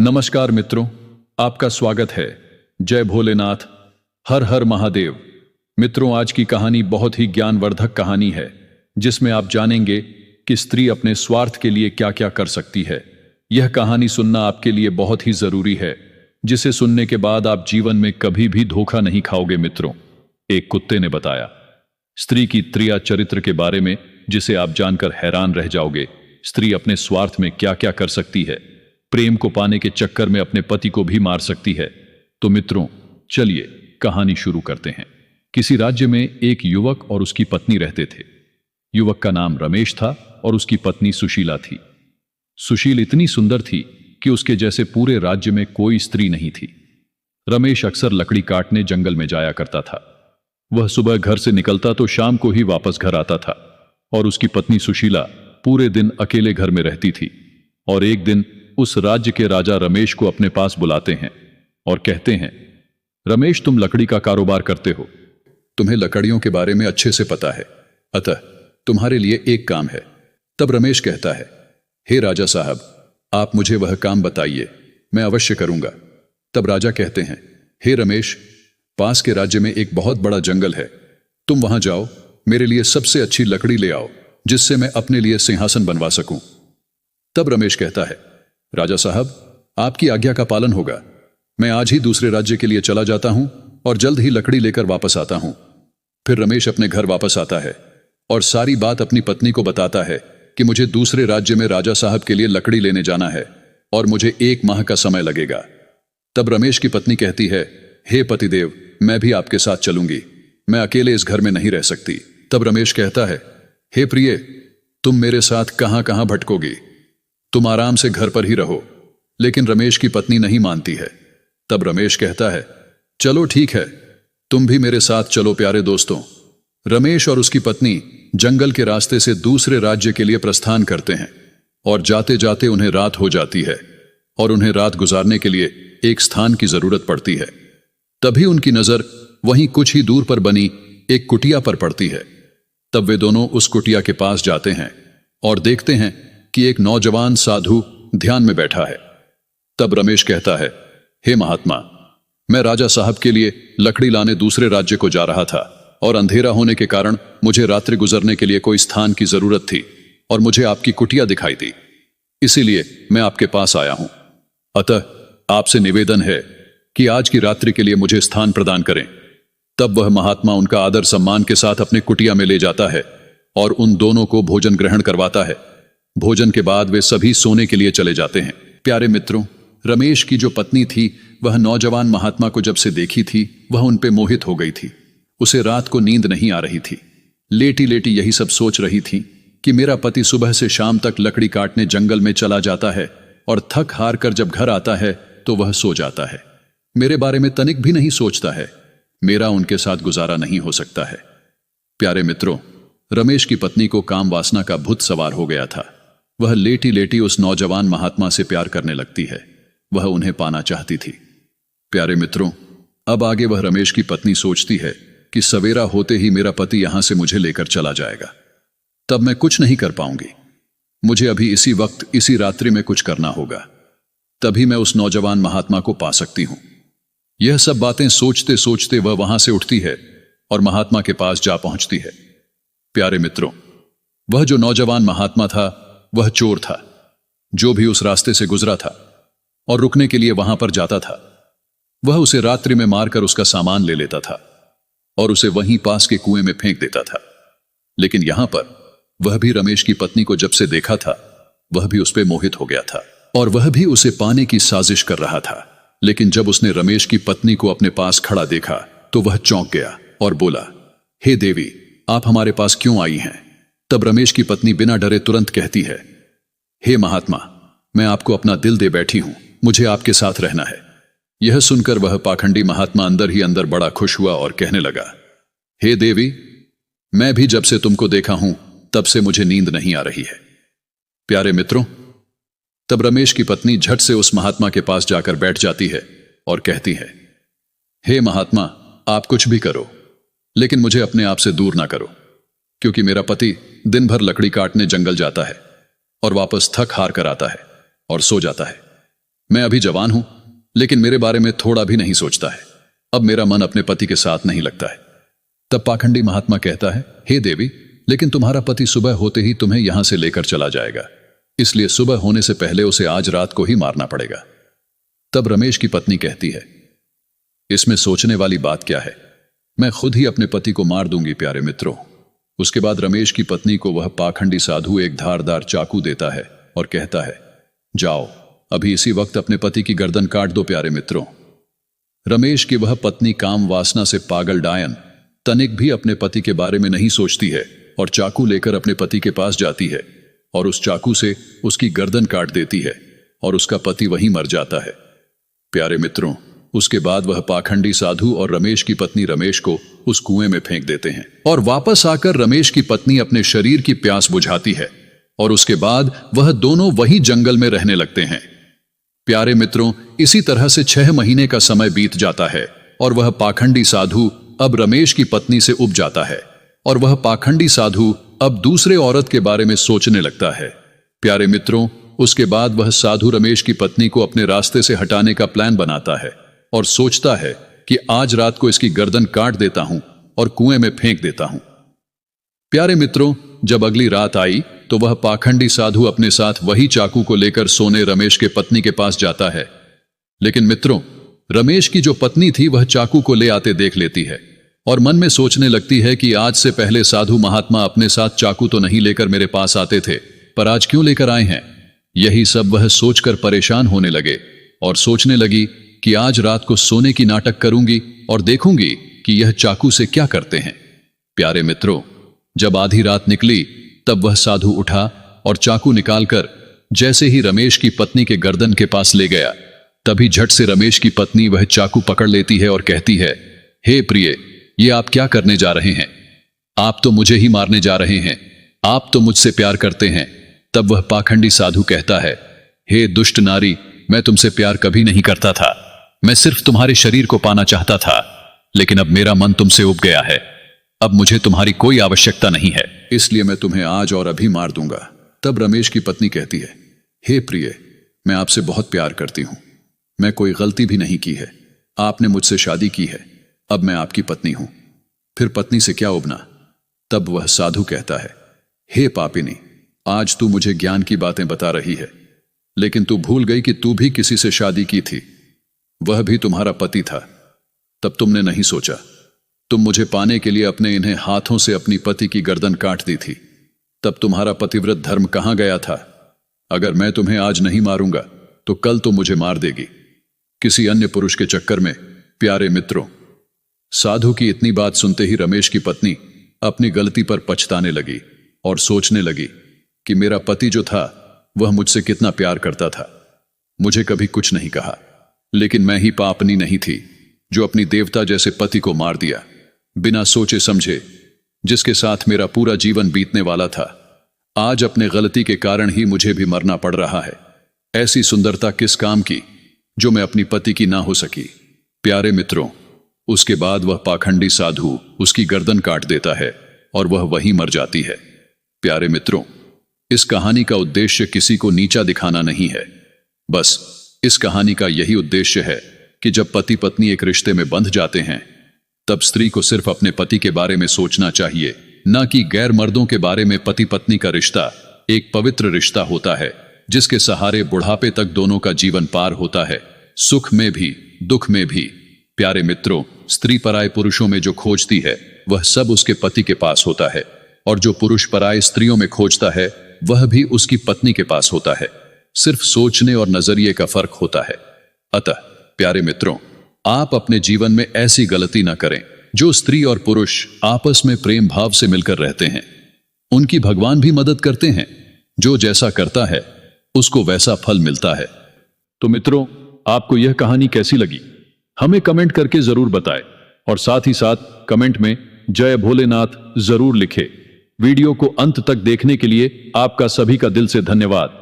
नमस्कार मित्रों, आपका स्वागत है। जय भोलेनाथ, हर हर महादेव। मित्रों, आज की कहानी बहुत ही ज्ञानवर्धक कहानी है, जिसमें आप जानेंगे कि स्त्री अपने स्वार्थ के लिए क्या क्या कर सकती है। यह कहानी सुनना आपके लिए बहुत ही जरूरी है, जिसे सुनने के बाद आप जीवन में कभी भी धोखा नहीं खाओगे। मित्रों, एक कुत्ते ने बताया स्त्री की त्रिया चरित्र के बारे में, जिसे आप जानकर हैरान रह जाओगे। स्त्री अपने स्वार्थ में क्या क्या कर सकती है। प्रेम को पाने के चक्कर में अपने पति को भी मार सकती है। तो मित्रों, चलिए कहानी शुरू करते हैं। किसी राज्य में एक युवक और उसकी पत्नी रहते थे। युवक का नाम रमेश था और उसकी पत्नी सुशीला थी। सुशील इतनी सुंदर थी कि उसके जैसे पूरे राज्य में कोई स्त्री नहीं थी। रमेश अक्सर लकड़ी काटने जंगल में जाया करता था। वह सुबह घर से निकलता तो शाम को ही वापस घर आता था, और उसकी पत्नी सुशीला पूरे दिन अकेले घर में रहती थी। और एक दिन उस राज्य के राजा रमेश को अपने पास बुलाते हैं और कहते हैं, रमेश, तुम लकड़ी का कारोबार करते हो, तुम्हें लकड़ियों के बारे में अच्छे से पता है, अतः तुम्हारे लिए एक काम है। तब रमेश कहता है, हे राजा साहब, आप मुझे वह काम बताइए, मैं अवश्य करूंगा। तब राजा कहते हैं, हे रमेश, पास के राज्य में एक बहुत बड़ा जंगल है, तुम वहां जाओ, मेरे लिए सबसे अच्छी लकड़ी ले आओ, जिससे मैं अपने लिए सिंहासन बनवा सकूं। तब रमेश कहता है, राजा साहब, आपकी आज्ञा का पालन होगा। मैं आज ही दूसरे राज्य के लिए चला जाता हूं और जल्द ही लकड़ी लेकर वापस आता हूं। फिर रमेश अपने घर वापस आता है और सारी बात अपनी पत्नी को बताता है कि मुझे दूसरे राज्य में राजा साहब के लिए लकड़ी लेने जाना है और मुझे 1 माह का समय लगेगा। तब रमेश की पत्नी कहती है, हे पतिदेव, मैं भी आपके साथ चलूंगी, मैं अकेले इस घर में नहीं रह सकती। तब रमेश कहता है, हे प्रिय, तुम मेरे साथ कहां कहां भटकोगी, तुम आराम से घर पर ही रहो। लेकिन रमेश की पत्नी नहीं मानती है। तब रमेश कहता है, चलो ठीक है, तुम भी मेरे साथ चलो। प्यारे दोस्तों, रमेश और उसकी पत्नी जंगल के रास्ते से दूसरे राज्य के लिए प्रस्थान करते हैं और जाते जाते उन्हें रात हो जाती है और उन्हें रात गुजारने के लिए एक स्थान की जरूरत पड़ती है। तभी उनकी नजर वहीं कुछ ही दूर पर बनी एक कुटिया पर पड़ती है। तब वे दोनों उस कुटिया के पास जाते हैं और देखते हैं कि एक नौजवान साधु ध्यान में बैठा है। तब रमेश कहता है, हे महात्मा, मैं राजा साहब के लिए लकड़ी लाने दूसरे राज्य को जा रहा था और अंधेरा होने के कारण मुझे रात्रि गुजरने के लिए कोई स्थान की जरूरत थी और मुझे आपकी कुटिया दिखाई दी, इसीलिए मैं आपके पास आया हूं। अतः आपसे निवेदन है कि आज की रात्रि के लिए मुझे स्थान प्रदान करें। तब वह महात्मा उनका आदर सम्मान के साथ अपने कुटिया में ले जाता है और उन दोनों को भोजन ग्रहण करवाता है। भोजन के बाद वे सभी सोने के लिए चले जाते हैं। प्यारे मित्रों, रमेश की जो पत्नी थी, वह नौजवान महात्मा को जब से देखी थी, वह उन पे मोहित हो गई थी। उसे रात को नींद नहीं आ रही थी। लेटी लेटी यही सब सोच रही थी कि मेरा पति सुबह से शाम तक लकड़ी काटने जंगल में चला जाता है और थक हार कर जब घर आता है तो वह सो जाता है। मेरे बारे में तनिक भी नहीं सोचता है। मेरा उनके साथ गुजारा नहीं हो सकता है। प्यारे मित्रों, रमेश की पत्नी को काम वासना का भूत सवार हो गया था। वह लेटी लेटी उस नौजवान महात्मा से प्यार करने लगती है। वह उन्हें पाना चाहती थी। प्यारे मित्रों, अब आगे वह रमेश की पत्नी सोचती है कि सवेरा होते ही मेरा पति यहां से मुझे लेकर चला जाएगा, तब मैं कुछ नहीं कर पाऊंगी। मुझे अभी इसी वक्त, इसी रात्रि में कुछ करना होगा, तभी मैं उस नौजवान महात्मा को पा सकती हूं। यह सब बातें सोचते सोचते वह वहां से उठती है और महात्मा के पास जा पहुंचती है। प्यारे मित्रों, वह जो नौजवान महात्मा था, वह चोर था, जो भी उस रास्ते से गुजरा था और रुकने के लिए वहां पर जाता था, वह उसे रात्रि में मारकर उसका सामान ले लेता था और उसे वहीं पास के कुएं में फेंक देता था। लेकिन यहां पर वह भी रमेश की पत्नी को जब से देखा था, वह भी उस पर मोहित हो गया था और वह भी उसे पाने की साजिश कर रहा था। लेकिन जब उसने रमेश की पत्नी को अपने पास खड़ा देखा तो वह चौंक गया और बोला, हे देवी, आप हमारे पास क्यों आई हैं? तब रमेश की पत्नी बिना डरे तुरंत कहती है, हे महात्मा, मैं आपको अपना दिल दे बैठी हूं, मुझे आपके साथ रहना है। यह सुनकर वह पाखंडी महात्मा अंदर ही अंदर बड़ा खुश हुआ और कहने लगा, हे देवी, मैं भी जब से तुमको देखा हूं तब से मुझे नींद नहीं आ रही है। प्यारे मित्रों, तब रमेश की पत्नी झट से उस महात्मा के पास जाकर बैठ जाती है और कहती है, हे महात्मा, आप कुछ भी करो, लेकिन मुझे अपने आप से दूर ना करो, क्योंकि मेरा पति दिन भर लकड़ी काटने जंगल जाता है और वापस थक हार कर आता है और सो जाता है। मैं अभी जवान हूं, लेकिन मेरे बारे में थोड़ा भी नहीं सोचता है। अब मेरा मन अपने पति के साथ नहीं लगता है। तब पाखंडी महात्मा कहता है, हे देवी, लेकिन तुम्हारा पति सुबह होते ही तुम्हें यहां से लेकर चला जाएगा, इसलिए सुबह होने से पहले उसे आज रात को ही मारना पड़ेगा। तब रमेश की पत्नी कहती है, इसमें सोचने वाली बात क्या है, मैं खुद ही अपने पति को मार दूंगी प्यारे मित्रों। उसके बाद रमेश की पत्नी को वह पाखंडी साधु एक धारदार चाकू देता है और कहता है, जाओ अभी इसी वक्त अपने पति की गर्दन काट दो प्यारे मित्रों। रमेश की वह पत्नी काम वासना से पागल डायन तनिक भी अपने पति के बारे में नहीं सोचती है और चाकू लेकर अपने पति के पास जाती है और उस चाकू से उसकी गर्दन काट देती है और उसका पति वहीं मर जाता है। प्यारे मित्रों, उसके बाद वह पाखंडी साधु और रमेश की पत्नी रमेश को उस कुएं में फेंक देते हैं और वापस आकर रमेश की पत्नी अपने शरीर की प्यास बुझाती है और उसके बाद वह दोनों वही जंगल में रहने लगते हैं। प्यारे मित्रों, इसी तरह से 6 महीने का समय बीत जाता है और वह पाखंडी साधु अब रमेश की पत्नी से उब जाता है और वह पाखंडी साधु अब दूसरे औरत के बारे में सोचने लगता है। प्यारे मित्रों, उसके बाद वह साधु रमेश की पत्नी को अपने रास्ते से हटाने का प्लान बनाता है और सोचता है कि आज रात को इसकी गर्दन काट देता हूं और कुएं में फेंक देता हूं। प्यारे मित्रों, जब अगली रात आई तो वह पाखंडी साधु अपने साथ वही चाकू को लेकर सोने रमेश के पत्नी के पास जाता है। लेकिन मित्रों, रमेश की जो पत्नी थी वह चाकू को ले आते देख लेती है और मन में सोचने लगती है कि आज से पहले साधु महात्मा अपने साथ चाकू तो नहीं लेकर मेरे पास आते थे, पर आज क्यों लेकर आए हैं। यही सब वह सोचकर परेशान होने लगे और सोचने लगी कि आज रात को सोने की नाटक करूंगी और देखूंगी कि यह चाकू से क्या करते हैं। प्यारे मित्रों, जब आधी रात निकली तब वह साधु उठा और चाकू निकालकर जैसे ही रमेश की पत्नी के गर्दन के पास ले गया, तभी झट से रमेश की पत्नी वह चाकू पकड़ लेती है और कहती है, हे प्रिय, ये आप क्या करने जा रहे हैं? आप तो मुझे ही मारने जा रहे हैं, आप तो मुझसे प्यार करते हैं। तब वह पाखंडी साधु कहता है, हे दुष्ट नारी, मैं तुमसे प्यार कभी नहीं करता था, मैं सिर्फ तुम्हारे शरीर को पाना चाहता था, लेकिन अब मेरा मन तुमसे उब गया है, अब मुझे तुम्हारी कोई आवश्यकता नहीं है, इसलिए मैं तुम्हें आज और अभी मार दूंगा। तब रमेश की पत्नी कहती है, हे प्रिय, मैं आपसे बहुत प्यार करती हूं, मैं कोई गलती भी नहीं की है, आपने मुझसे शादी की है, अब मैं आपकी पत्नी हूं, फिर पत्नी से क्या उबना। तब वह साधु कहता है, हे पापिनी, आज तू मुझे ज्ञान की बातें बता रही है, लेकिन तू भूल गई कि तू भी किसी से शादी की थी, वह भी तुम्हारा पति था। तब तुमने नहीं सोचा, तुम मुझे पाने के लिए अपने इन्हें हाथों से अपनी पति की गर्दन काट दी थी। तब तुम्हारा पतिव्रत धर्म कहां गया था? अगर मैं तुम्हें आज नहीं मारूंगा तो कल तो मुझे मार देगी किसी अन्य पुरुष के चक्कर में। प्यारे मित्रों, साधु की इतनी बात सुनते ही रमेश की पत्नी अपनी गलती पर पछताने लगी और सोचने लगी कि मेरा पति जो था वह मुझसे कितना प्यार करता था, मुझे कभी कुछ नहीं कहा, लेकिन मैं ही पापनी नहीं थी जो अपनी देवता जैसे पति को मार दिया बिना सोचे समझे, जिसके साथ मेरा पूरा जीवन बीतने वाला था। आज अपने गलती के कारण ही मुझे भी मरना पड़ रहा है। ऐसी सुंदरता किस काम की जो मैं अपनी पति की ना हो सकी। प्यारे मित्रों, उसके बाद वह पाखंडी साधु उसकी गर्दन काट देता है और वह वहीं मर जाती है। प्यारे मित्रों, इस कहानी का उद्देश्य किसी को नीचा दिखाना नहीं है, बस इस कहानी का यही उद्देश्य है कि जब पति पत्नी एक रिश्ते में बंध जाते हैं तब स्त्री को सिर्फ अपने पति के बारे में सोचना चाहिए, न कि गैर मर्दों के बारे में। पति पत्नी का रिश्ता एक पवित्र रिश्ता होता है जिसके सहारे बुढ़ापे तक दोनों का जीवन पार होता है, सुख में भी दुख में भी। प्यारे मित्रों, स्त्री पराये पुरुषों में जो खोजती है वह सब उसके पति के पास होता है, और जो पुरुष पराये स्त्रियों में खोजता है वह भी उसकी पत्नी के पास होता है। सिर्फ सोचने और नजरिए का फर्क होता है। अतः प्यारे मित्रों, आप अपने जीवन में ऐसी गलती न करें। जो स्त्री और पुरुष आपस में प्रेम भाव से मिलकर रहते हैं उनकी भगवान भी मदद करते हैं। जो जैसा करता है उसको वैसा फल मिलता है। तो मित्रों, आपको यह कहानी कैसी लगी हमें कमेंट करके जरूर बताएं, और साथ ही साथ कमेंट में जय भोलेनाथ जरूर लिखें। वीडियो को अंत तक देखने के लिए आपका सभी का दिल से धन्यवाद।